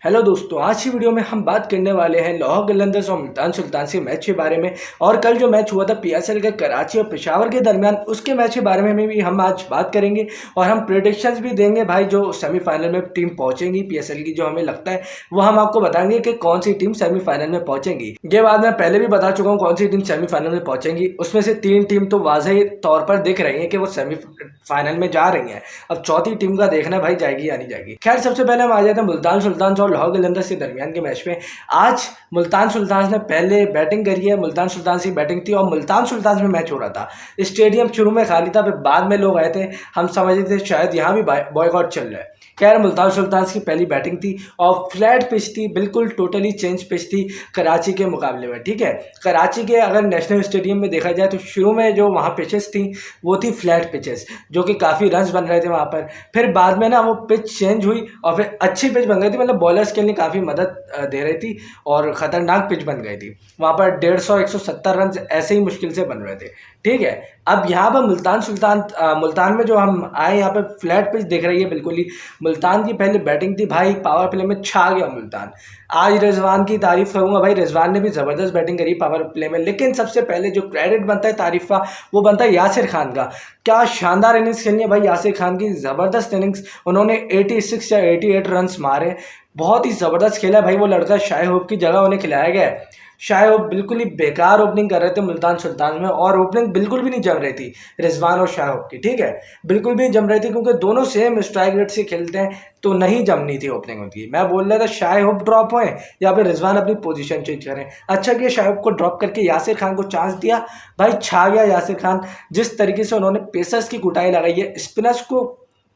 Hello दोस्तों, आज की वीडियो में हम बात करने वाले हैं लाहौर कलंदर्स और मुल्तान सुल्तान के मैच के बारे में। और कल जो मैच हुआ था पीएसएल का कराची और पेशावर के दरमियान, उसके मैच के बारे में भी हम आज बात करेंगे। और हम प्रेडिक्शंस भी देंगे भाई, जो सेमीफाइनल में टीम पहुंचेंगी पीएसएल की, जो हमें लगता है वो हम आपको बताएंगे कि कौन सी टीम सेमीफाइनल में पहुंचेंगी। ये बात मैं पहले भी बता चुका हूँ कौन सी टीम सेमीफाइनल में पहुंचेंगी। उसमें से 3 टीम तो वाज़ेह तौर पर दिख रही है कि वो सेमीफाइनल में जा रही है। अब चौथी टीम का देखना है भाई, जाएगी या नहीं जाएगी। खैर, सबसे पहले हम आ जाते हैं मुल्तान सुल्तान और लाहौर कलंदर्स के दरमियान के मैच में। आज मुल्तान सुल्तान ने पहले बैटिंग करी है। मुल्तान सुल्तान की बैटिंग थी और मुल्तान सुल्तान में मैच हो रहा था। स्टेडियम शुरू में खाली था, फिर बाद में लोग आए थे। हम समझते थे शायद यहाँ भी बॉयकॉट चल रहा है। खैर, मुल्तान सुल्तान की पहली बैटिंग थी और फ्लैट पिच थी, बिल्कुल टोटली चेंज पिच थी कराची के मुकाबले में। ठीक है, कराची के अगर नेशनल स्टेडियम में देखा जाए तो शुरू में जो वहाँ पिचेस थी वो थी फ्लैट पिचेस, जो कि काफ़ी रन्स बन रहे थे वहाँ पर। फिर बाद में ना वो पिच चेंज हुई और फिर अच्छी पिच बन गई थी, मतलब बॉलर्स के लिए काफ़ी मदद दे रही थी और ख़तरनाक पिच बन गई थी। वहाँ पर 150-170 रन ऐसे ही मुश्किल से बन रहे थे। ठीक है, अब यहाँ पर मुल्तान में जो हम आए, यहाँ पे फ्लैट पिच दिख रही है बिल्कुल ही। मुल्तान की पहले बैटिंग थी भाई, पावर प्ले में छा गया मुल्तान। आज रिजवान की तारीफ करूंगा भाई, रिजवान ने भी ज़बरदस्त बैटिंग करी पावर प्ले में। लेकिन सबसे पहले जो क्रेडिट बनता है तारीफ का, वो बनता है यासिर खान का। क्या शानदार इनिंग्स खेली है भाई यासिर खान की, ज़बरदस्त इनिंग्स। उन्होंने 86 या 88 रन्स मारे, बहुत ही ज़बरदस्त खेला भाई वो लड़का। शाह होप की जगह उन्हें खिलाया गया है। शाह होप बिल्कुल ही बेकार ओपनिंग कर रहे थे मुल्तान सुल्तान में, और ओपनिंग बिल्कुल भी नहीं जम रही थी रिजवान और शाह होप की। ठीक है, बिल्कुल भी जम रही थी, क्योंकि दोनों सेम स्ट्राइक रेट से खेलते हैं, तो नहीं जमनी थी ओपनिंग उनकी। मैं बोल रहा था शाह होप ड्रॉप होए या फिर रिजवान अपनी पोजीशन चेंज करें। अच्छा किया शाह होप को ड्रॉप करके यासिर खान को चांस दिया, भाई छा गया यासिर खान। जिस तरीके से उन्होंने पेसर्स की कुटाई लगाई है, स्पिनर्स को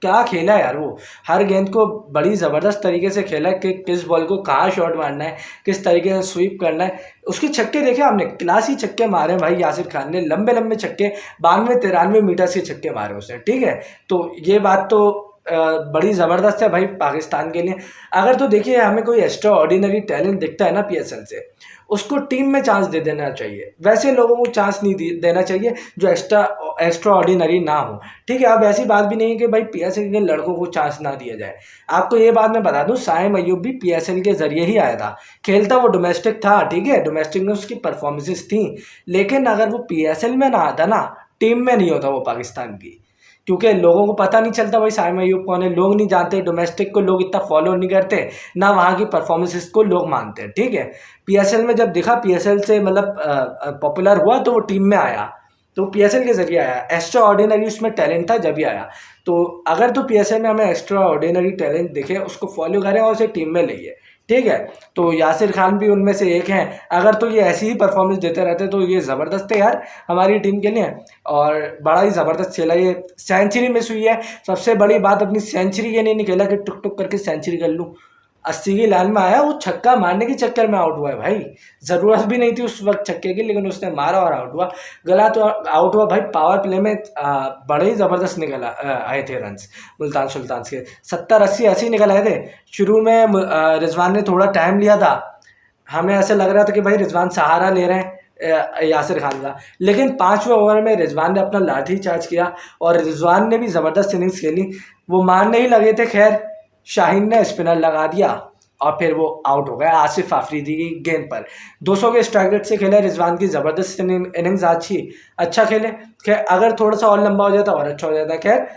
क्या खेला है यार। वो हर गेंद को बड़ी ज़बरदस्त तरीके से खेला है कि किस बॉल को कहाँ शॉट मारना है, किस तरीके से स्वीप करना है। उसके छक्के देखे आपने, क्लासी छक्के मारे भाई यासिर खान ने, लंबे लंबे छक्के, 92-93 मीटर के छक्के मारे उसने। ठीक है, तो ये बात तो बड़ी ज़बरदस्त है भाई पाकिस्तान के लिए। अगर तो देखिए, हमें कोई एक्स्ट्रा ऑर्डिनरी टैलेंट दिखता है ना पीएसएल से, उसको टीम में चांस दे देना चाहिए। वैसे लोगों को चांस नहीं देना चाहिए जो एक्स्ट्रा ऑर्डिनरी ना हो। ठीक है, अब ऐसी बात भी नहीं है कि भाई पीएसएल के लड़कों को चांस ना दिया जाए। आपको ये बात मैं बता दूं, साइम अय्यूब भी पीएसएल के जरिए ही आया था। खेलता वो डोमेस्टिक था, ठीक है, डोमेस्टिक में उसकी परफॉर्मेंसेस थी। लेकिन अगर वो पीएसएल में ना आता ना, टीम में नहीं होता वो पाकिस्तान की। क्योंकि लोगों को पता नहीं चलता भाई साइम अय्यूब कौन है, लोग नहीं जानते, डोमेस्टिक को लोग इतना फॉलो नहीं करते, ना वहाँ की परफॉर्मेंसेस को लोग मानते हैं। ठीक है, पीएसएल में जब दिखा, पीएसएल से मतलब पॉपुलर हुआ, तो वो टीम में आया, तो पीएसएल के जरिए आया। एक्स्ट्रा ऑर्डिनरी उसमें टैलेंट था जब ही आया। तो अगर तो पीएसएल में हमें एक्स्ट्रा ऑर्डिनरी टैलेंट दिखे, उसको फॉलो करें और उसे टीम में लाइए। ठीक है, तो यासिर खान भी उनमें से एक हैं। अगर तो ये ऐसी ही परफॉर्मेंस देते रहते तो ये ज़बरदस्त है यार हमारी टीम के लिए, और बड़ा ही ज़बरदस्त खेला। ये सेंचुरी मिस हुई है, सबसे बड़ी बात अपनी सेंचुरी के लिए नहीं खेला कि टुक टुक करके सेंचुरी कर लूँ। 80 की लाइन में आया, वो छक्का मारने के चक्कर में आउट हुआ है भाई। ज़रूरत भी नहीं थी उस वक्त छक्के की, लेकिन उसने मारा और आउट हुआ। गला तो आउट हुआ भाई। पावर प्ले में बड़े ही ज़बरदस्त आए थे रन्स मुल्तान सुल्तान के, 70-80 निकल आए थे। शुरू में रिजवान ने थोड़ा टाइम लिया था, हमें ऐसे लग रहा था कि भाई रिजवान सहारा ले रहे हैं यासिर खान का। लेकिन 5वें ओवर में रिजवान ने अपना लाठी चार्ज किया और रिजवान ने भी ज़बरदस्त इनिंग्स खेली। वो मारने ही लगे थे, खैर शाहीन ने स्पिनर लगा दिया और फिर वो आउट हो गया आसिफ आफरीदी की गेंद पर। 200 के स्ट्राइक रेट से खेले रिजवान की ज़बरदस्त इनिंग्स अच्छी, अच्छा खेले। खैर अगर थोड़ा सा और लंबा हो जाता और अच्छा हो जाता। खैर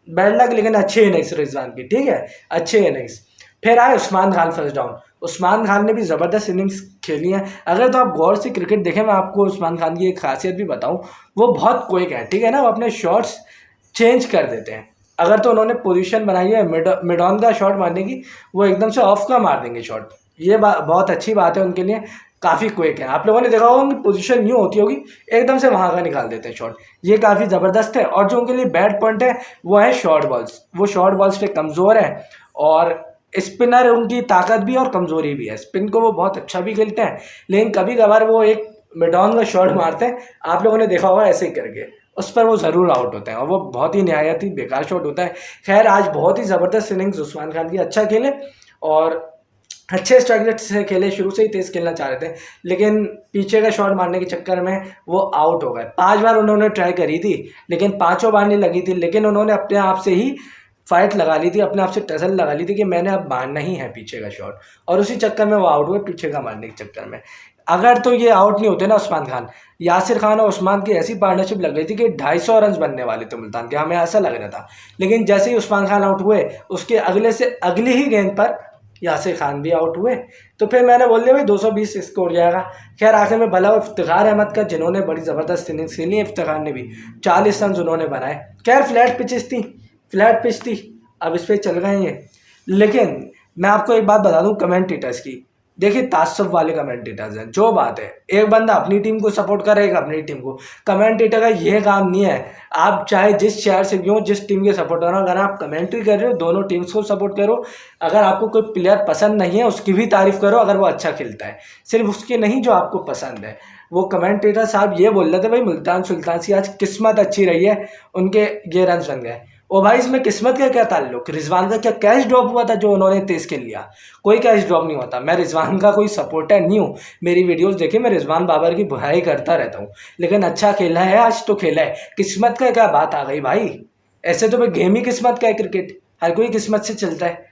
बैड लक, लेकिन अच्छे इनिंग्स रिजवान की। ठीक है, अच्छे इनिंग्स। फिर आए उस्मान खान फर्स्ट डाउन। उस्मान खान ने भी ज़बरदस्त इनिंग्स खेली हैं। अगर तो आप गौर से क्रिकेट देखें, मैं आपको उस्मान खान की एक खासियत भी बताऊं, वो बहुत क्विक है। ठीक है ना, वो अपने शॉट्स चेंज कर देते हैं। अगर तो उन्होंने पोजीशन बनाई है मिड ऑन का शॉट मारने की, वो एकदम से ऑफ का मार देंगे शॉट। ये बहुत अच्छी बात है उनके लिए, काफ़ी क्विक है। आप लोगों ने देखा होगा उनकी पोजीशन यूँ होती होगी, एकदम से वहाँ का निकाल देते हैं शॉट। ये काफ़ी ज़बरदस्त है। और जो उनके लिए बैड पॉइंट है वो है शॉर्ट बॉल्स। वो शॉर्ट बॉल्स पे कमज़ोर है, और स्पिनर उनकी ताकत भी और कमज़ोरी भी है। स्पिन को वो बहुत अच्छा भी खेलते हैं, लेकिन कभी कभार वो एक मिड ऑन का शॉट मारते हैं, आप लोगों ने देखा होगा ऐसे ही करके, उस पर वो ज़रूर आउट होते हैं और वो बहुत ही नहायती बेकार शॉट होता है। खैर आज बहुत ही ज़बरदस्त इनिंग्स उस्मान खान की, अच्छा खेले और अच्छे स्ट्राइक रेट से खेले। शुरू से ही तेज़ खेलना चाह रहे थे, लेकिन पीछे का शॉट मारने के चक्कर में वो आउट हो गए। 5 बार उन्होंने ट्राई करी थी, लेकिन 5 बार नहीं लगी थी। लेकिन उन्होंने अपने आप से ही फाइट लगा ली थी, अपने आप से टसल लगा ली थी कि मैंने अब मारना ही है पीछे का शॉट, और उसी चक्कर में वो आउट हुए, पीछे का मारने के चक्कर में। अगर तो ये आउट नहीं होते ना उस्मान खान, यासिर खान और उस्मान की ऐसी पार्टनरशिप लग गई थी कि 250 रन बनने वाले थे मुल्तान के, हमें ऐसा लग रहा था। लेकिन जैसे ही उस्मान खान आउट हुए, उसके अगले से अगली ही गेंद पर यासिर खान भी आउट हुए, तो फिर मैंने बोल दिया भाई 220 स्कोर जाएगा। खैर आखिर में भला इफ्तिखार अहमद का, जिन्होंने बड़ी ज़बरदस्त इनिंग्स खेली, इफ्तिखार ने भी 40 रन उन्होंने बनाए। खैर फ्लैट पिचेस थी, फ्लैट पिच थी, अब इस पर चल गए ये। लेकिन मैं आपको एक बात बता दूं कमेंटेटर्स की, देखिए तासुब वाले कमेंटेटर्स हैं। जो बात है, एक बंदा अपनी टीम को सपोर्ट करेगा, अपनी टीम को, कमेंटेटर का यह काम नहीं है। आप चाहे जिस शहर से भी हो, जिस टीम के सपोर्ट करो, अगर आप कमेंट्री कर रहे हो दोनों टीम्स को सपोर्ट करो। अगर आपको कोई प्लेयर पसंद नहीं है उसकी भी तारीफ करो अगर वो अच्छा खेलता है, सिर्फ उसकी नहीं जो आपको पसंद है। वो कमेंटेटर साहब ये बोल रहे थे भाई मुल्तान सुल्तान की आज किस्मत अच्छी रही है, उनके ये रन बन गए। ओ भाई इसमें किस्मत का क्या ताल्लुक, रिजवान का क्या कैच ड्रॉप हुआ था जो उन्होंने तेज खेल लिया? कोई कैच ड्रॉप नहीं होता। मैं रिजवान का कोई सपोर्टर नहीं हूँ, मेरी वीडियोस देखिए, मैं रिजवान बाबर की बुराई करता रहता हूँ, लेकिन अच्छा खेला है आज तो खेला है। किस्मत का क्या बात आ गई भाई? ऐसे तो भाई गेम ही किस्मत का है, क्रिकेट हर कोई किस्मत से चलता है।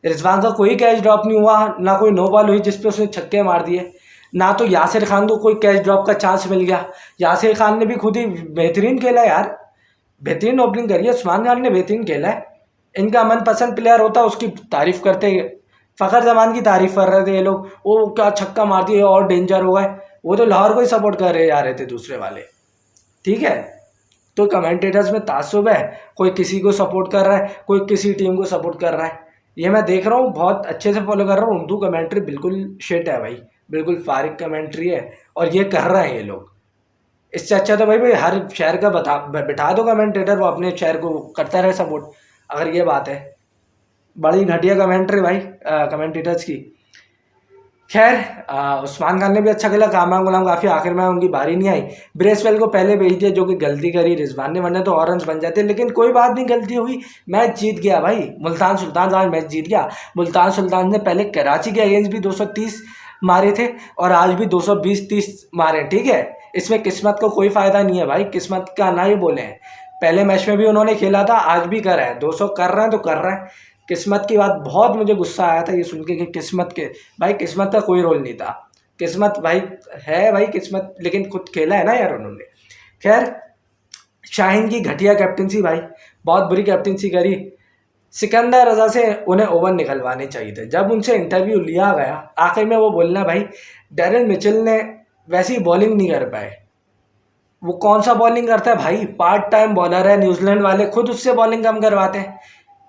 रिजवान का कोई कैच ड्रॉप नहीं हुआ, ना कोई नो बॉल हुई जिसपे उसने छक्के मार दिए, ना तो यासिर खान को कोई कैच ड्रॉप का चांस मिल गया। यासिर खान ने भी खुद ही बेहतरीन खेला यार, बेहतरीन ओपनिंग करी है। उस्मान खान ने बेहतरीन खेला है। इनका मनपसंद प्लेयर होता उसकी तारीफ करते, फ़खर जमान की तारीफ कर रहे थे ये लोग, वो क्या छक्का मार दिए और डेंजर हो गए। वो तो लाहौर को ही सपोर्ट कर रहे जा रहे थे दूसरे वाले, ठीक है। तो कमेंटेटर्स में तासुब है, कोई किसी को सपोर्ट कर रहा है, कोई किसी टीम को सपोर्ट कर रहा है। ये मैं देख रहा हूँ, बहुत अच्छे से फॉलो कर रहा हूँ। उर्दू कमेंट्री बिल्कुल शिट है भाई, बिल्कुल फारिग कमेंट्री है, और ये कर रहे हैं ये लोग। इससे अच्छा तो भाई हर शहर का बिठा दो कमेंटेटर, वो अपने शहर को करता रहे सपोर्ट। अगर ये बात है, बड़ी घटिया कमेंट्री भाई कमेंटेटर्स की। खैर उस्मान खान ने भी अच्छा खेला, कामरान गुलाम काफ़ी आखिर में उनकी बारी नहीं आई। ब्रेसवेल को पहले भेज दिया जो कि गलती करी रिजवान ने, वरना तो और रन बन जाते, लेकिन कोई बात नहीं, गलती हुई, मैच जीत गया भाई मुल्तान सुल्तान। आज मैच जीत गया मुल्तान सुल्तान ने। पहले कराची के अगेंस्ट भी 230 मारे थे और आज भी 220-30 मारे, ठीक है। इसमें किस्मत को कोई फ़ायदा नहीं है भाई, किस्मत का ना ही बोले हैं। पहले मैच में भी उन्होंने खेला था, आज भी कर रहे हैं, 200 कर रहे हैं तो कर रहे हैं। किस्मत की बात, बहुत मुझे गुस्सा आया था ये सुन के कि किस्मत के, भाई किस्मत का कोई रोल नहीं था। किस्मत भाई है भाई किस्मत, लेकिन खुद खेला है ना यार उन्होंने। खैर शाहीन की घटिया कैप्टनसी भाई, बहुत बुरी कैप्टनसी करी। सिकंदर रजा से उन्हें ओवर निकलवाने चाहिए थे। जब उनसे इंटरव्यू लिया गया, आखिर में वो बोलना भाई डेरिल मिचेल ने वैसी बॉलिंग नहीं कर पाए। वो कौन सा बॉलिंग करता है भाई, पार्ट टाइम बॉलर है, न्यूजीलैंड वाले खुद उससे बॉलिंग कम करवाते हैं।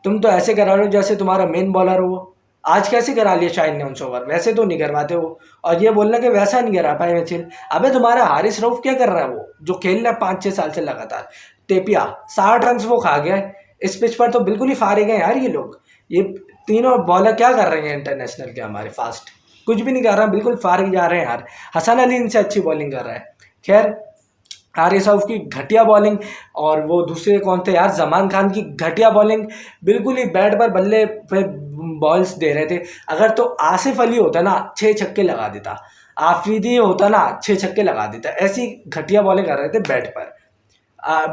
तुम तो ऐसे करा रहे हो जैसे तुम्हारा मेन बॉलर हो वो। आज कैसे करा लिया शाहीन ने उनसे ओवर, वैसे तो नहीं करवाते वो। और ये बोलना कि वैसा नहीं करा पाए मिचेल, अबे तुम्हारा हारिस रऊफ क्या कर रहा है, वो जो खेल रहा है 5-6 साल से लगातार। टेपिया 60 रन वो खा गया है इस पिच पर, तो बिल्कुल ही फारे गए यार ये लोग। ये तीनों बॉलर क्या कर रहे हैं इंटरनेशनल के हमारे फास्ट, कुछ भी नहीं कर रहा, बिल्कुल फारे जा रहे हैं यार। हसन अली इनसे अच्छी बॉलिंग कर रहा है। खैर हारिस रऊफ की घटिया बॉलिंग, और वो दूसरे कौन थे यार, जमान खान की घटिया बॉलिंग, बिल्कुल ही बैट पर बल्ले पे बॉल्स दे रहे थे। अगर तो आसिफ अली होता ना 6 छक्के लगा देता, आफरीदी होता ना 6 छक्के लगा देता। ऐसी घटिया बॉलिंग कर रहे थे बैट पर,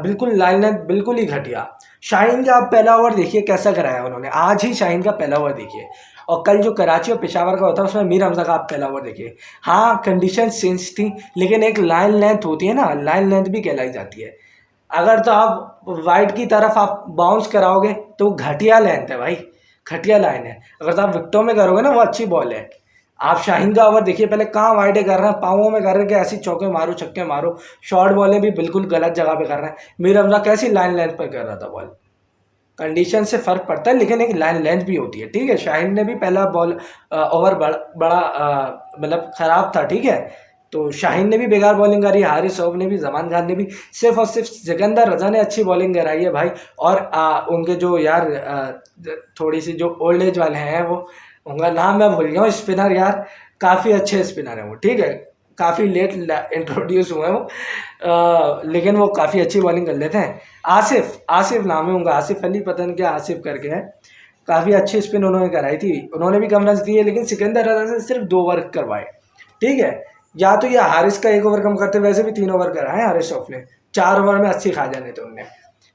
बिल्कुल लाइन लेंथ बिल्कुल ही घटिया। शाहीन का आप पहला ओवर देखिए कैसा कराया उन्होंने, आज ही शाहीन का पहला ओवर देखिए, और कल जो कराची और पेशावर का होता है उसमें मीर हमजा का आप पहला ओवर देखिए। हाँ कंडीशन चेंज थी, लेकिन एक लाइन लेंथ होती है ना, लाइन लेंथ भी कहलाई जाती है। अगर तो आप वाइड की तरफ आप बाउंस कराओगे तो घटिया लेंथ है भाई, घटिया लाइन है। अगर तो आप विकेटों में करोगे ना वो अच्छी बॉल है। आप शाहीन का ओवर देखिए पहले, कहाँ वाइडे कर रहे हैं, पाँवों में कर रहे हैं कि ऐसी चौके मारो छक्के मारो, शॉर्ट बॉलें भी बिल्कुल गलत जगह पे कर रहे हैं। मीर हमजा कैसी लाइन लेंथ पर कर रहा था बॉल। कंडीशन से फ़र्क पड़ता है, लेकिन एक लाइन लेंथ भी होती है, ठीक है। शाहीन ने भी पहला बॉल ओवर बड़ा मतलब ख़राब था, ठीक है। तो शाहीन ने भी बेकार बॉलिंग करी, हारिस रऊफ ने भी, जमान खान ने भी। सिर्फ और सिर्फ सिकंदर रजा ने अच्छी बॉलिंग कराई है भाई। और उनके जो यार थोड़ी सी जो ओल्ड एज वाले हैं, वो उनका नाम मैं भूल गया हूँ, स्पिनर यार, काफ़ी अच्छे स्पिनर हैं वो, ठीक है। काफ़ी लेट इंट्रोड्यूस हुए हैं वो, लेकिन वो काफ़ी अच्छी बॉलिंग कर लेते हैं। आसिफ नाम है उनका, आसिफ अली पता नहीं क्या आसिफ करके है। काफ़ी अच्छी स्पिन उन्होंने कराई थी, उन्होंने भी कम रन दिए, लेकिन सिकंदर रजा से सिर्फ 2 ओवर करवाए, ठीक है। या तो ये हारिस का 1 ओवर कम करते, वैसे भी 3 ओवर कराए हारिस रऊफ ने, 4 ओवर में 80 खा जाने थे उनने।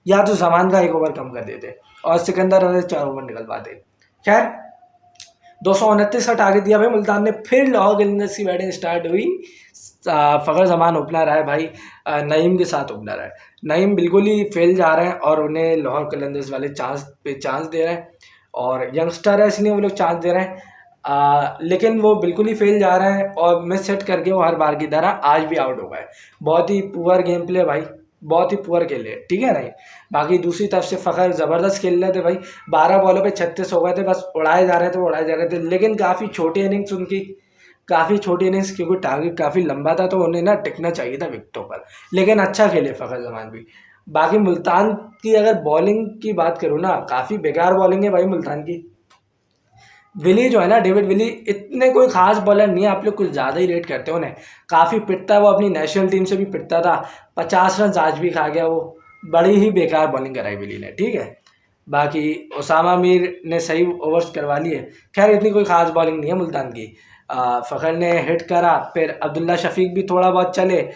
या तो जमान का 1 ओवर कम कर देते और सिकंदर रजा 4 ओवर निकलवाते। खैर 229 का टारगेट दिया भाई मुल्तान ने। फिर लाहौर कलंदर्स की बैटिंग स्टार्ट हुई। फ़खर जमान ओपनर है भाई, नईम के साथ ओपनर है। नईम बिल्कुल ही फेल जा रहे हैं और उन्हें लाहौर कलंदर्स वाले चांस पे चांस दे रहे हैं, और यंगस्टर है इसलिए वो लोग चांस दे रहे हैं। लेकिन वो बिल्कुल ही फेल जा रहा है और मिस सेट करके वो हर बार की तरह आज भी आउट हो गए। बहुत ही पुअर गेम प्ले भाई, बहुत ही पुअर खेले, ठीक है नहीं। बाकी दूसरी तरफ से फ़खर ज़बरदस्त खेल रहे थे भाई। 12 बॉलों पे 36 हो गए थे, बस उड़ाए जा रहे थे उड़ाए जा रहे थे। लेकिन काफ़ी छोटी इनिंग्स उनकी, काफ़ी छोटी इनिंग्स, क्योंकि टारगेट काफ़ी लंबा था तो उन्हें ना टिकना चाहिए था विकेटों पर। लेकिन अच्छा खेले फ़खर जमान भी। बाकी मुल्तान की अगर बॉलिंग की बात करूँ ना, काफ़ी बेकार बॉलिंग है भाई मुल्तान की। विली जो है ना, डेविड विली, इतने कोई खास बॉलर नहीं है, आप लोग कुछ ज़्यादा ही रेट करते हो उन्हें। काफ़ी पिटता है वो, अपनी नेशनल टीम से भी पिटता था। 50 रन आज भी खा गया वो। बड़ी ही बेकार बॉलिंग कराई विली ने, ठीक है। बाकी उसामा मीर ने सही ओवर्स करवा लिए। खैर इतनी कोई खास बॉलिंग नहीं है मुल्तान की। फ़खर ने हिट करा, फिर अब्दुल्ला शफीक भी थोड़ा बहुत चले,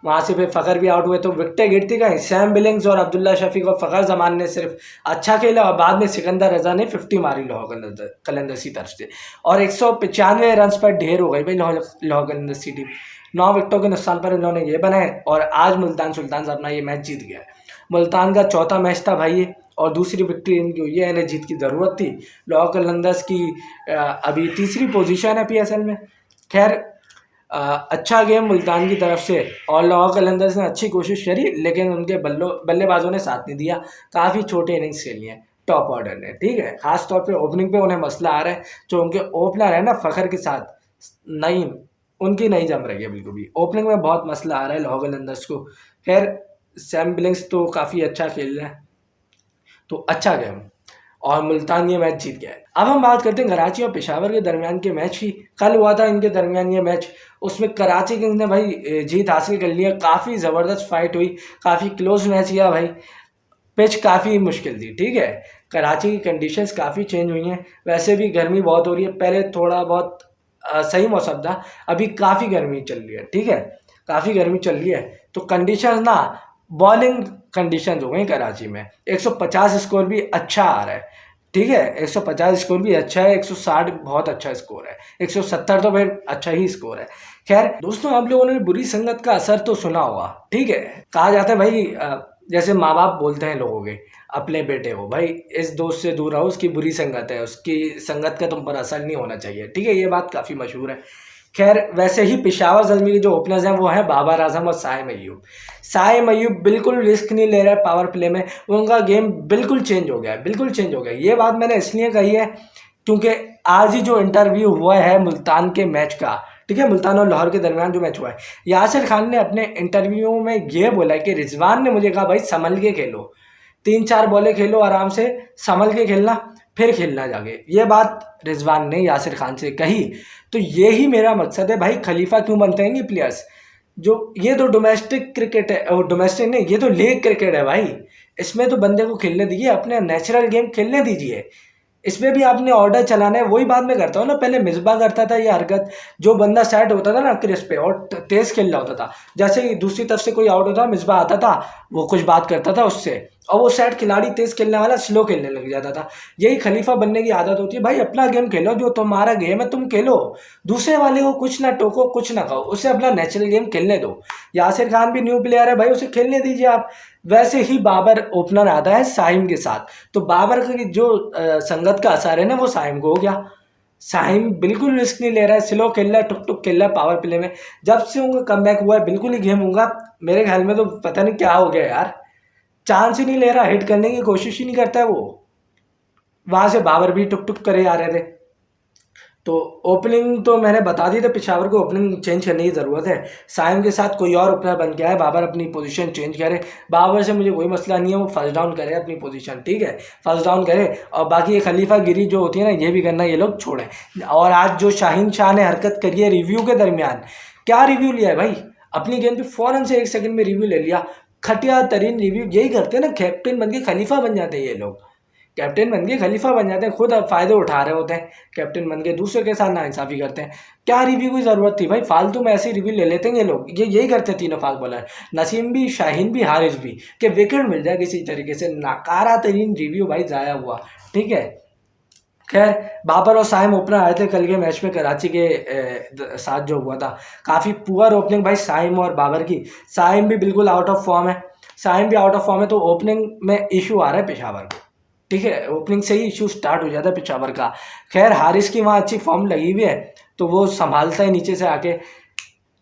वहाँ से फिर फ़खर भी आउट हुए, तो विकटें गिरती गई। सैम बिलिंग्स और अब्दुल्ला शफीक और फ़खर जमान ने सिर्फ अच्छा खेला, और बाद में सिकंदर रजा ने 50 मारी लाहौर कलंदर्स की तरफ से, और 195 रन पर ढेर हो गई भाई लाहौर कलंदर्स की टीम। 9 विकेटों के नुकसान पर इन्होंने ये बनाए, और आज मुल्तान सुल्तान अपना ये मैच जीत गया। मुल्तान का चौथा मैच था भाई ये, और दूसरी विक्ट्री इनकी हुई है। इन्हें जीत की ज़रूरत थी। लाहौर कलंदर्स की अभी तीसरी पोजीशन है PSL में। खैर अच्छा गेम मुल्तान की तरफ से, और लाहौर कलंदर्स ने अच्छी कोशिश करी, लेकिन उनके बल्लेबाजों ने साथ नहीं दिया। काफ़ी छोटे इनिंग्स खेली हैं टॉप ऑर्डर ने, ठीक है। खास तौर पे ओपनिंग पे उन्हें मसला आ रहा है। जो उनके ओपनर है ना फ़खर के साथ नईम, उनकी नहीं जम रही है बिल्कुल भी। ओपनिंग में बहुत मसला आ रहा है लाहौर कलंदर्स को। खैर सैम बिलिंग्स तो काफ़ी अच्छा खेल रहे हैं, तो अच्छा गेम, और मुल्तान ये मैच जीत गया है। अब हम बात करते हैं कराची और पेशावर के दरमियान के मैच की। कल हुआ था इनके दरमियान ये मैच, उसमें कराची किंग्स ने भाई जीत हासिल कर लिया। काफ़ी ज़बरदस्त फाइट हुई, काफ़ी क्लोज मैच किया भाई। पिच काफ़ी मुश्किल थी, ठीक है। कराची की कंडीशंस काफ़ी चेंज हुई हैं। वैसे भी गर्मी बहुत हो रही है, पहले थोड़ा बहुत सही मौसम था, अभी काफ़ी गर्मी चल रही है, ठीक है। काफ़ी गर्मी चल रही है, तो कंडीशंस ना, बॉलिंग कंडीशंस हो गई कराची में। 150 स्कोर भी अच्छा आ रहा है, ठीक है। 150 स्कोर भी अच्छा है, 160 बहुत अच्छा स्कोर है, 170 तो फिर अच्छा ही स्कोर है। खैर दोस्तों, आप लोगों ने बुरी संगत का असर तो सुना होगा, ठीक है। कहा जाता है भाई, जैसे माँ बाप बोलते हैं लोगों के अपने बेटे को, भाई इस दोस्त से दूर रहो, उसकी बुरी संगत है, उसकी संगत का तुम पर असर नहीं होना चाहिए, ठीक है। ये बात काफ़ी मशहूर है। खैर वैसे ही पेशावर ज़ल्मी के जो ओपनर्स हैं वो हैं बाबर आजम और साइम अय्यूब। साइम अय्यूब बिल्कुल रिस्क नहीं ले रहा है पावर प्ले में, उनका गेम बिल्कुल चेंज हो गया है, बिल्कुल चेंज हो गया है। ये बात मैंने इसलिए कही है क्योंकि आज ही जो इंटरव्यू हुआ है मुल्तान के मैच का, ठीक है, मुल्तान और लाहौर के दरमियान जो मैच हुआ है, यासिर खान ने अपने इंटरव्यू में ये बोला है कि रिजवान ने मुझे कहा भाई संभल के खेलो, 3-4 बॉलें खेलो आराम से, संभल के खेलना, फिर खेलना जाके। ये बात रिजवान ने यासिर खान से कही। तो यही मेरा मकसद है भाई, खलीफा क्यों बनते हैं ये प्लेयर्स, जो ये तो डोमेस्टिक क्रिकेट है, और डोमेस्टिक नहीं, ये तो लीग क्रिकेट है भाई। इसमें तो बंदे को खेलने दीजिए, अपने नेचुरल गेम खेलने दीजिए। इसमें भी आपने ऑर्डर चलाना है, वही बात मैं करता हूँ ना। पहले मिसबा करता था ये हरकत, जो बंदा सेट होता था ना क्रिस पे और तेज खेल रहा होता था, जैसे ही दूसरी तरफ से कोई आउट होता, मिसबा आता था, वो कुछ बात करता था उससे, और वो सेट खिलाड़ी तेज खेलने वाला स्लो खेलने लग जाता था। यही खलीफा बनने की आदत होती है भाई, अपना गेम खेलो, जो तुम्हारा गेम है तुम खेलो, दूसरे वाले को कुछ ना टोको, कुछ ना कहो, उसे अपना नेचुरल गेम खेलने दो। यासिर खान भी न्यू प्लेयर है भाई, उसे खेलने दीजिए आप। वैसे ही बाबर ओपनर आता है साइम के साथ, तो बाबर की जो संगत का असर है ना, वो साइम को हो गया। साइम बिल्कुल रिस्क नहीं ले रहा है, स्लो खेल रहा है, टुक टुक खेल रहा है पावर प्ले में। जब से उनका कमबैक हुआ है बिल्कुल ही गेम होगा, मेरे ख्याल में तो पता नहीं क्या हो गया यार, चांस ही नहीं ले रहा, हिट करने की कोशिश ही नहीं करता है वो। वहां से बाबर भी टुक टुक करे आ रहे थे। तो ओपनिंग तो मैंने बता दी थी, पेशावर को ओपनिंग चेंज करने की ज़रूरत है। साइम के साथ कोई और ओपनर बन गया है, बाबर अपनी पोजीशन चेंज करे। बाबर से मुझे कोई मसला नहीं है, वो फर्स्ट डाउन करे अपनी पोजीशन, ठीक है, फर्स्ट डाउन करे। और बाकी ये खलीफा गिरी जो होती है ना, ये भी करना ये लोग छोड़ें। और आज जो शाहीन शाह ने हरकत करी है रिव्यू के दरमियान, क्या रिव्यू लिया है भाई, अपनी गेंद पे फ़ौरन से 1 सेकंड में रिव्यू ले लिया। घटिया तरीन रिव्यू, यही करते हैं ना, कैप्टन बन के खलीफा बन जाते हैं ये लोग। कैप्टन बन के खलीफा बन जाते हैं, खुद अब फ़ायदे उठा रहे होते हैं, कैप्टन बन के दूसरे के साथ नाइंसाफ़ी करते हैं। क्या रिव्यू की ज़रूरत थी भाई, फालतू में ऐसे रिव्यू ले लेते हैं ये लोग, ये यही करते हैं तीनों फास्ट बॉलर, नसीम भी, शाहीन भी, हारिस भी, कि विकेट मिल जाए किसी तरीके से। नकारा तरीन रिव्यू भाई ज़ाया हुआ, ठीक है। खैर, बाबर और साइम ओपनर आए थे कल के मैच में कराची के साथ जो हुआ था। काफ़ी पुअर ओपनिंग भाई साइम और बाबर की। साइम भी बिल्कुल आउट ऑफ फॉर्म है, साइम भी आउट ऑफ फॉर्म है, तो ओपनिंग में इशू आ रहा है पेशावर को, ठीक है। ओपनिंग से ही इशू स्टार्ट हो जाता है पेशावर का। खैर, हारिस की वहाँ अच्छी फॉर्म लगी हुई है, तो वो संभालता है नीचे से आके।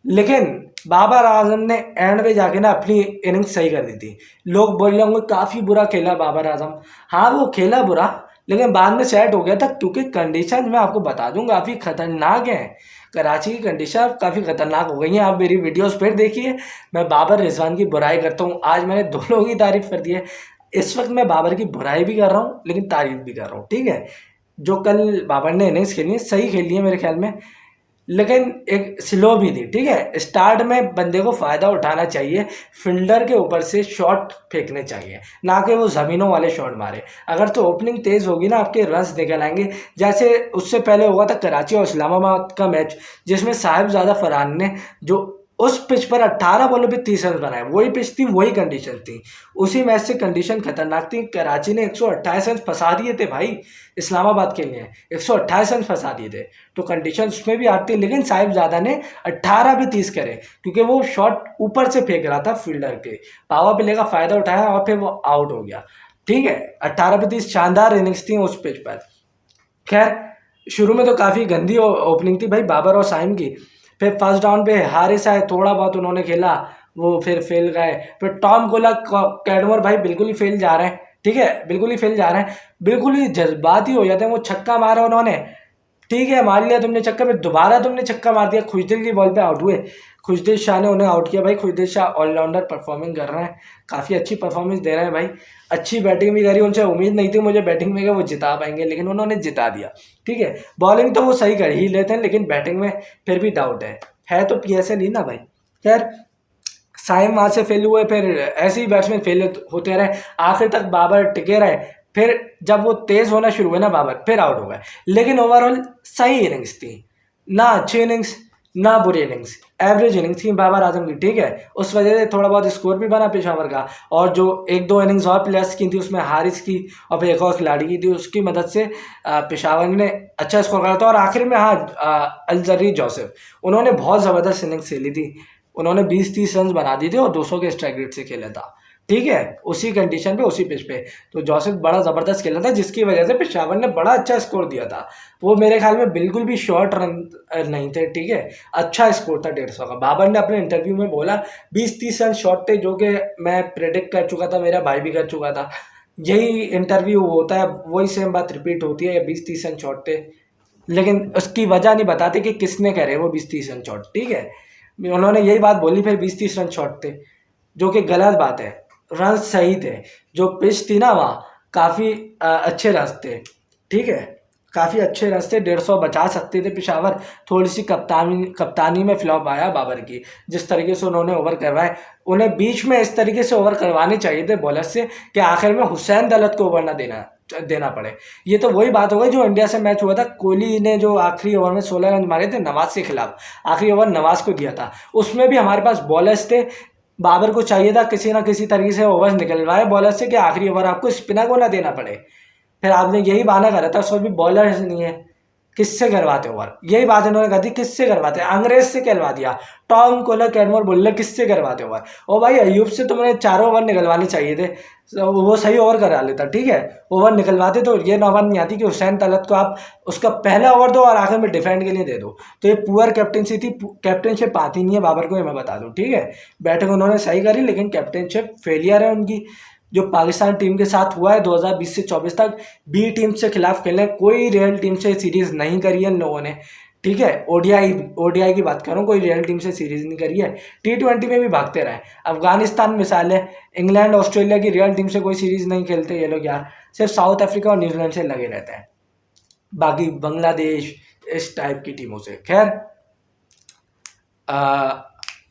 लेकिन बाबर आजम ने एंड पे जाके ना अपनी इनिंग्स सही कर दी थी। लोग बोल रहे होंगे काफ़ी बुरा खेला बाबर आजम, हाँ वो खेला बुरा, लेकिन बाद में सेट हो गया था, क्योंकि कंडीशन मैं आपको बता दूं काफ़ी ख़तरनाक है। कराची की कंडीशन काफ़ी ख़तरनाक हो गई हैं। आप मेरी वीडियोस फिर देखिए, मैं बाबर रिजवान की बुराई करता हूँ, आज मैंने दोनों की तारीफ़ कर दी है। इस वक्त मैं बाबर की बुराई भी कर रहा हूँ लेकिन तारीफ़ भी कर रहा हूँ, ठीक है। जो कल बाबर ने इनिंग्स खेली है सही खेली है मेरे ख्याल में, लेकिन एक स्लो भी थी, ठीक है। स्टार्ट में बंदे को फ़ायदा उठाना चाहिए, फील्डर के ऊपर से शॉट फेंकने चाहिए, ना कि वो ज़मीनों वाले शॉट मारे। अगर तो ओपनिंग तेज़ होगी ना, आपके रन्स निकल आएंगे। जैसे उससे पहले हुआ था कराची और इस्लामाबाद का मैच, जिसमें साहिबजादा फरहान ने जो उस पिच पर 18 बॉलों पे 30 रन बनाए, वही पिच थी, वही कंडीशन थी। उसी मैच से कंडीशन खतरनाक थी। कराची ने 128 रन फंसा दिए थे भाई इस्लामाबाद के लिए, 128 रन फंसा दिए थे, तो कंडीशन उसमें भी आती है। लेकिन साहिबजादा ने 18 पे 30 करे, क्योंकि वो शॉट ऊपर से फेंक रहा था फील्डर के, पावर प्ले का फ़ायदा उठाया और फिर वो आउट हो गया, ठीक है। 18 पे 30 शानदार इनिंग्स थी उस पिच पर। खैर, शुरू में तो काफ़ी गंदी ओपनिंग थी भाई बाबर और साइम की। फिर फर्स्ट डाउन पे हारिस आए, थोड़ा बहुत उन्होंने खेला, वो फिर फेल गए। फिर टॉम कोला कैडमोर भाई बिल्कुल ही फेल जा रहे हैं, ठीक है, बिल्कुल ही फेल जा रहे हैं, बिल्कुल ही जज्बाती हो जाते हैं। वो छक्का मारा उन्होंने, ठीक है, मार लिया तुमने छक्का, फिर दोबारा तुमने छक्का मार दिया, खुशदिल की बॉल पे आउट हुए। खुशदिल शाह ने उन्हें आउट किया भाई। खुशदिल शाह ऑलराउंडर परफॉर्मिंग कर रहे हैं, काफ़ी अच्छी परफॉर्मेंस दे रहे हैं भाई, अच्छी बैटिंग भी करी। उनसे उम्मीद नहीं थी मुझे बैटिंग में कि वो जिता पाएंगे, लेकिन उन्होंने जिता दिया, ठीक है। बॉलिंग तो वो सही कर ही लेते हैं, लेकिन बैटिंग में फिर भी डाउट है तो PSL ही ना भाई। खैर, साइम वहाँ से फेल हुए, फिर ऐसे ही बैट्समैन फेल होते रहे, आखिर तक बाबर टिके रहे। फिर जब वो तेज़ होना शुरू हुए ना बाबर, फिर आउट हो गए। लेकिन ओवरऑल सही इनिंग्स थी, ना अच्छी इनिंग्स ना बुरी इनिंग्स, एवरेज इनिंग्स थी बाबर आजम की, ठीक है। उस वजह से थोड़ा बहुत स्कोर भी बना पेशावर का, और जो एक दो इनिंग्स और प्लेयर्स की थी, उसमें हारिस की और फिर एक और खिलाड़ी की थी, उसकी मदद से पेशावर ने अच्छा स्कोर करा था। और आखिर में हाँ, अलजर्री जोसेफ, उन्होंने बहुत ज़बरदस्त इनिंग्स खेली थी। उन्होंने 20-30 रन बना दिए थे और 200 के स्ट्राइक रेट से खेला था, ठीक है, उसी कंडीशन पे उसी पिच पे। तो जोसेफ बड़ा ज़बरदस्त खेला था, जिसकी वजह से पेशावर ने बड़ा अच्छा स्कोर दिया था। वो मेरे ख्याल में बिल्कुल भी शॉर्ट रन नहीं थे, ठीक है, अच्छा स्कोर था 150 का। बाबर ने अपने इंटरव्यू में बोला 20-30 रन शॉर्ट थे, जो कि मैं प्रेडिक्ट कर चुका था, मेरा भाई भी कर चुका था। यही इंटरव्यू होता है, वही सेम बात रिपीट होती है, 20-30 रन शॉर्ट थे, लेकिन उसकी वजह नहीं बताते कि किसने करे वो 20-30 रन शॉट, ठीक है। उन्होंने यही बात बोली फिर 20-30 रन शॉट थे, जो कि गलत बात है। रन सही थे, जो पिच थी ना वहाँ काफ़ी अच्छे रन थे, ठीक है, काफ़ी अच्छे रन थे। 150 बचा सकते थे पेशावर। थोड़ी सी कप्तानी में फ्लॉप आया बाबर की, जिस तरीके से उन्होंने ओवर करवाए। उन्हें बीच में इस तरीके से ओवर करवाने चाहिए थे बॉलर से कि आखिर में हुसैन दौलत को ओवर ना देना पड़े। ये तो वही बात हो गई जो इंडिया से मैच हुआ था, कोहली ने जो आखिरी ओवर में 16 रन मारे थे नवाज के खिलाफ, आखिरी ओवर नवाज को दिया था। उसमें भी हमारे पास बॉलर्स थे, बाबर को चाहिए था किसी ना किसी तरीके से ओवर निकलवाए बॉलर से कि आखिरी ओवर आपको स्पिनर को ना देना पड़े। फिर आपने यही बहाना करा था, उसमें भी बॉलर नहीं है, किससे करवाते ओवर, यही बात इन्होंने कहा थी, किससे करवाते, अंग्रेज से करवा दिया। टॉम कोलर कैडमोर बोल रहे किससे करवाते ओवर। ओ भाई, अयूब से तुमने 4 ओवर निकलवाने चाहिए थे, तो वो सही ओवर करा लेता, ठीक है, ओवर निकलवाते तो ये नौबत नहीं आती कि हुसैन तलत को आप उसका पहला ओवर दो और आखिर में डिफेंड के लिए दे दो। तो ये पुअर कैप्टनसी थी, कैप्टनशिप आती नहीं है बाबर को, ये मैं बता दूं, ठीक है। बैटिंग उन्होंने सही करी, लेकिन कैप्टनशिप फेलियर है उनकी। जो पाकिस्तान टीम के साथ हुआ है 2020 से 24 तक, बी टीम से खिलाफ खेलने, कोई रियल टीम से सीरीज नहीं करी है इन लोगों ने, ठीक है। ओडीआई की बात करूँ, कोई रियल टीम से सीरीज नहीं करी है। T20 में भी भागते रहे। अफगानिस्तान मिसाल है, इंग्लैंड ऑस्ट्रेलिया की रियल टीम से कोई सीरीज नहीं खेलते ये लोग यार, सिर्फ साउथ अफ्रीका और न्यूजीलैंड से लगे रहते हैं, बाकी बांग्लादेश इस टाइप की टीमों से। खैर,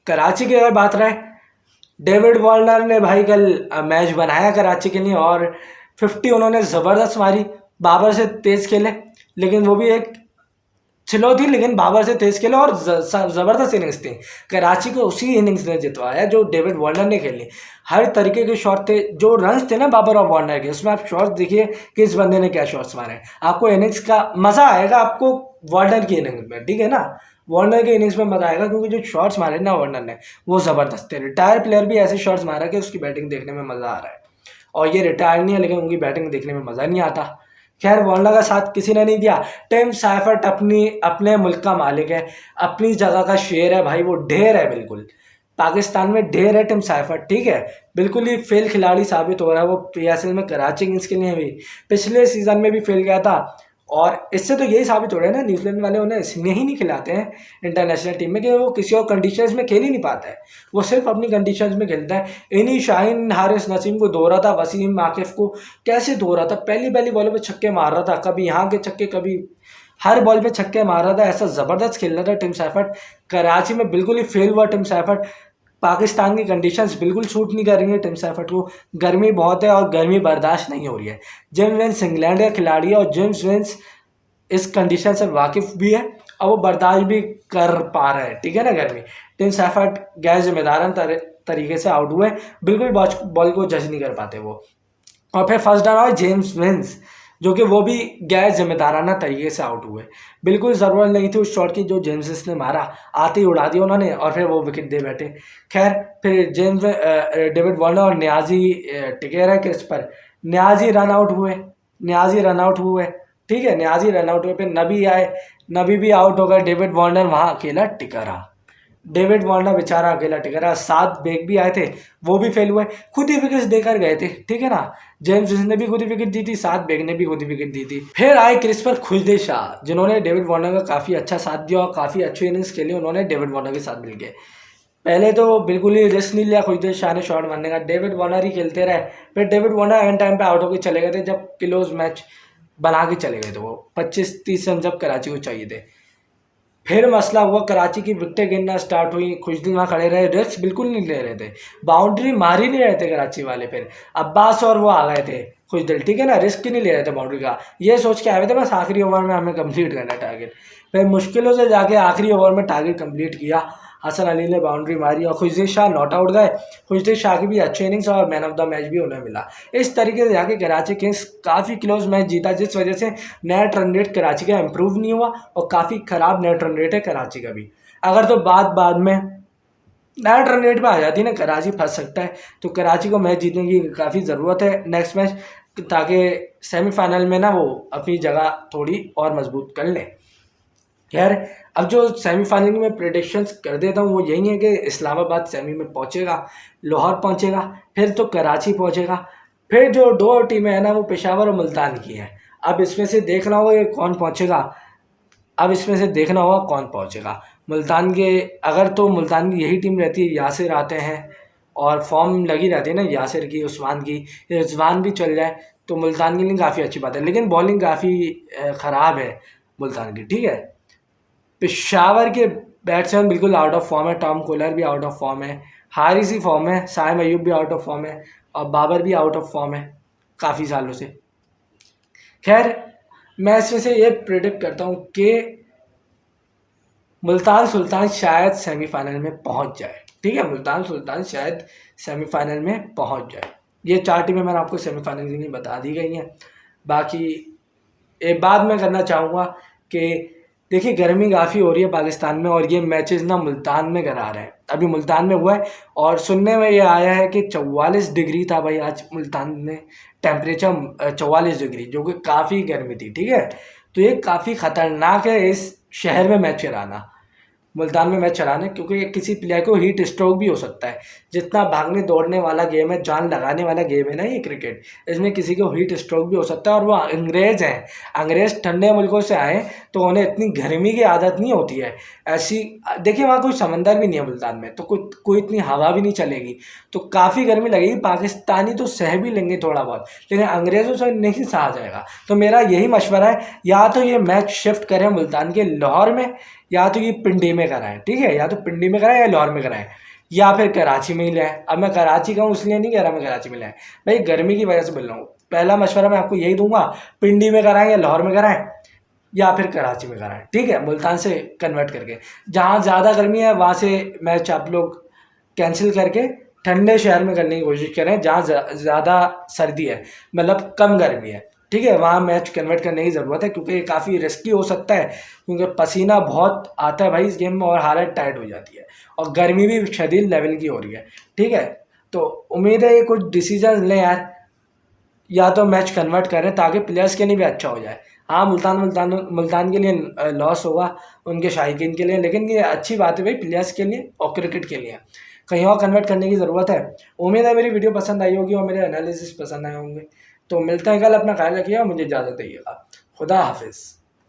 कराची की अगर बात रहे, डेविड वार्नर ने भाई कल मैच बनाया कराची के लिए, और 50 उन्होंने ज़बरदस्त मारी, बाबर से तेज़ खेले, लेकिन वो भी एक स्लो थी, लेकिन बाबर से तेज़ खेले और ज़बरदस्त इनिंग्स थी। कराची को उसी इनिंग्स ने जितवाया जो डेविड वार्नर ने खेली। हर तरीके के शॉट थे, जो रन्स थे ना बाबर और वार्नर के, उसमें आप शॉट्स देखिए कि इस बंदे ने क्या शॉट्स मारे। आपको इनिंग्स का मज़ा आएगा, आपको वार्नर की इनिंग्स में, ठीक है ना, वार्नर के इनिंग्स में मज़ा आएगा, क्योंकि जो शॉट्स मारे ना वार्नर ने वो ज़बरदस्त थे। रिटायर प्लेयर भी ऐसे शॉट्स मारा कि उसकी बैटिंग देखने में मज़ा आ रहा है, और ये रिटायर नहीं है लेकिन उनकी बैटिंग देखने में मज़ा नहीं आता। खैर, वार्नर का साथ किसी ने नहीं दिया। टिम साइफर्ट अपने मुल्क का मालिक है, अपनी जगह का शेर है भाई, वो ढेर है बिल्कुल। पाकिस्तान में ढेर है टिम साइफर्ट, ठीक है, बिल्कुल ही फेल खिलाड़ी साबित हो रहा है वो पीएसएल में। कराची किंग्स के लिए भी पिछले सीज़न में भी फेल गया था, और इससे तो यही साबित हो रहा है ना, न्यूजीलैंड वाले उन्हें इसलिए ही नहीं खिलाते हैं इंटरनेशनल टीम में कि वो किसी और कंडीशंस में खेल ही नहीं पाता है, वो सिर्फ अपनी कंडीशंस में खेलता है। इन्हीं शाहीन हारिस नसीम को धो रहा था, वसीम आकिफ को कैसे धो रहा था, पहली पहली बॉलों पे छक्के मार रहा था, कभी यहाँ के छक्के, कभी हर बॉल पे छक्के मार रहा था, ऐसा ज़बरदस्त खेल रहा था टिम साइफर्ट। कराची में बिल्कुल ही फेल हुआ टिम साइफर्ट। पाकिस्तान की कंडीशंस बिल्कुल सूट नहीं कर रही है टिम साइफर्ट को, गर्मी बहुत है और गर्मी बर्दाश्त नहीं हो रही है। जेम्स विंस इंग्लैंड का खिलाड़ी है, और जेम्स विंस इस कंडीशन से वाकिफ़ भी है और वो बर्दाश्त भी कर पा रहा है, ठीक है ना, गर्मी। टिम सैफर्ट गैर जिम्मेदारान तरीके से आउट हुए, बिल्कुल बॉल को जज नहीं कर पाते वो। और फिर फर्स्ट डाउन हुआ जेम्स विंस, जो कि वो भी गैर जिम्मेदाराना तरीके से आउट हुए। बिल्कुल ज़रूरत नहीं थी उस शॉट की जो जेम्स विंस ने मारा, आते ही उड़ा दिया उन्होंने और फिर वो विकेट दे बैठे। खैर, फिर डेविड वार्नर और न्याजी टिके रहे क्रिज पर। न्याजी रन आउट हुए, न्याजी रन आउट हुए, ठीक है, न्याजी रन आउट हुए। फिर नबी आए, नबी भी आउट हो गए। डेविड वार्नर वहाँ अकेला टिका रहा, डेविड वार्नर बेचारा अकेला टिका रहा। 7 बेग भी आए थे, वो भी फेल हुए, खुद ही विकेट देकर गए थे, ठीक है ना। जेम्स विंस ने भी खुद ही विकेट दी थी, 7 बेग ने भी खुद ही विकेट दी थी। फिर आए क्रिस्पर खुशदे शाह, जिन्होंने डेविड वार्नर का काफ़ी अच्छा साथ दिया और काफ़ी अच्छी इनिंग्स खेली उन्होंने डेविड वार्नर के साथ मिलकर। पहले तो बिल्कुल ही रिस्क नहीं लिया खुशदे शाह ने शॉट मारने का, डेविड वार्नर ही खेलते रहे। फिर डेविड वार्नर एंड टाइम पे आउट होकर चले गए थे, जब क्लोज मैच बना के चले गए थे वो, 25-30 रन जब कराची को चाहिए थे। फिर मसला हुआ, कराची की विकेटें गिरना स्टार्ट हुई, खुशदिल वहाँ खड़े रहे, रिस्क बिल्कुल नहीं ले रहे थे, बाउंड्री मार ही नहीं रहे थे कराची वाले। फिर अब्बास और वो आ गए थे खुशदिल, ठीक है ना, रिस्क ही नहीं ले रहे थे बाउंड्री का, ये सोच के आए थे बस आखिरी ओवर में हमें कंप्लीट करना है टारगेट। फिर मुश्किलों से जाके आखिरी ओवर में टारगेट कंप्लीट किया, हसन अली ने बाउंड्री मारी और खुशदिल शाह नॉट आउट गए। खुशदिल शाह की भी अच्छी इनिंग्स और मैन ऑफ द मैच भी उन्हें मिला। इस तरीके से जाके कराची किंग्स काफ़ी क्लोज मैच जीता, जिस वजह से नेट रन रेट कराची का इम्प्रूव नहीं हुआ और काफ़ी ख़राब नेट रन रेट है कराची का भी। अगर तो बाद में नेट रन रेट पर आ जाती है ना, कराची फंस सकता है। तो कराची को मैच जीतने की काफ़ी ज़रूरत है नेक्स्ट मैच, ताकि सेमीफाइनल में ना वो अपनी जगह थोड़ी और मजबूत कर लें। खैर, अब जो सेमीफाइनल में प्रेडिक्शंस कर देता हूँ वो यही है कि इस्लामाबाद सेमी में पहुँचेगा, लाहौर पहुँचेगा, फिर तो कराची पहुँचेगा, फिर जो 2 टीमें हैं ना वो पेशावर और मुल्तान की हैं। अब इसमें से देखना होगा कि कौन पहुँचेगा, अब इसमें से देखना होगा कौन पहुँचेगा। मुल्तान के, अगर तो मुल्तान की यही टीम रहती है, यासिर आते हैं और फॉर्म लगी रहती है ना यासिर की, उस्मान की, रिजवान भी चल जाए तो मुल्तान के लिए काफ़ी अच्छी बात है, लेकिन बॉलिंग काफ़ी ख़राब है मुल्तान की, ठीक है। पेशावर के बैट्समैन बिल्कुल आउट ऑफ फॉर्म है, टॉम कोलर भी आउट ऑफ फॉर्म है, हारिस ही फॉर्म है, साइम अयूब भी आउट ऑफ फॉर्म है और बाबर भी आउट ऑफ फॉर्म है काफ़ी सालों से। खैर, मैं इसमें से ये प्रिडिक्ट करता हूँ कि मुल्तान सुल्तान शायद सेमीफाइनल में पहुँच जाए, ठीक है, मुल्तान सुल्तान शायद सेमीफाइनल में पहुँच जाए। ये 4 टीमें मैंने आपको सेमीफाइनल के लिए बता दी गई हैं। बाकी एक बात मैं करना चाहूँगा कि देखिए, गर्मी काफ़ी हो रही है पाकिस्तान में और ये मैचेस ना मुल्तान में करा रहे हैं, अभी मुल्तान में हुआ है और सुनने में ये आया है कि 44 डिग्री था भाई आज मुल्तान में टेम्परेचर, 44 डिग्री, जो कि काफ़ी गर्मी थी, ठीक है। तो ये काफ़ी ख़तरनाक है इस शहर में मैच कराना, मुल्तान में मैच चलाने, क्योंकि किसी प्लेयर को हीट स्ट्रोक भी हो सकता है। जितना भागने दौड़ने वाला गेम है, जान लगाने वाला गेम है ना ये क्रिकेट, इसमें किसी को हीट स्ट्रोक भी हो सकता है। और वो अंग्रेज़ हैं, अंग्रेज़ ठंडे मुल्कों से आए तो उन्हें इतनी गर्मी की आदत नहीं होती है ऐसी। देखिए, वहाँ कोई समंदर भी नहीं है मुल्तान में, तो कोई इतनी हवा भी नहीं चलेगी, तो काफ़ी गर्मी लगेगी। पाकिस्तानी तो सह भी लेंगे थोड़ा बहुत, लेकिन अंग्रेज़ों से नहीं सहा जाएगा। तो मेरा यही मशवरा है, या तो ये मैच शिफ्ट करें मुल्तान के लाहौर में, या तो ये पिंडी में कराएं, ठीक है, या तो पिंडी में कराएं या लाहौर में कराएं, या फिर कराची में ही लाएं। अब मैं कराची का हूँ इसलिए नहीं कह रहा मैं कराची में लाएं, भाई गर्मी की वजह से बोल रहा हूँ। पहला मशवरा मैं आपको यही दूंगा, पिंडी में कराएं या लाहौर में कराएं या फिर कराची में कराएं, ठीक है, मुल्तान से कन्वर्ट करके। जहाँ ज़्यादा गर्मी है वहाँ से मैच आप लोग कैंसिल करके ठंडे शहर में करने की कोशिश करें, जहाँ ज़्यादा सर्दी है, मतलब कम गर्मी है, ठीक है, वहाँ मैच कन्वर्ट करने की ज़रूरत है, क्योंकि ये काफ़ी रिस्की हो सकता है, क्योंकि पसीना बहुत आता है भाई इस गेम में और हालत टाइट हो जाती है और गर्मी भी शदीद लेवल की हो रही है, ठीक है। तो उम्मीद है ये कुछ डिसीजन लें यार, या तो मैच कन्वर्ट करें ताकि प्लेयर्स के लिए भी अच्छा हो जाए। हाँ, मुल्तान के लिए लॉस होगा, उनके शायकीन के लिए, लेकिन ये अच्छी बात है भाई प्लेयर्स के लिए और क्रिकेट के लिए, कहीं और कन्वर्ट करने की ज़रूरत है। उम्मीद है मेरी वीडियो पसंद आई होगी और मेरे एनालिसिस पसंद आए होंगे। तो मिलते हैं कल, अपना ख्याल रखिए और मुझे इजाज़त दीजिएगा। खुदा हाफिज़।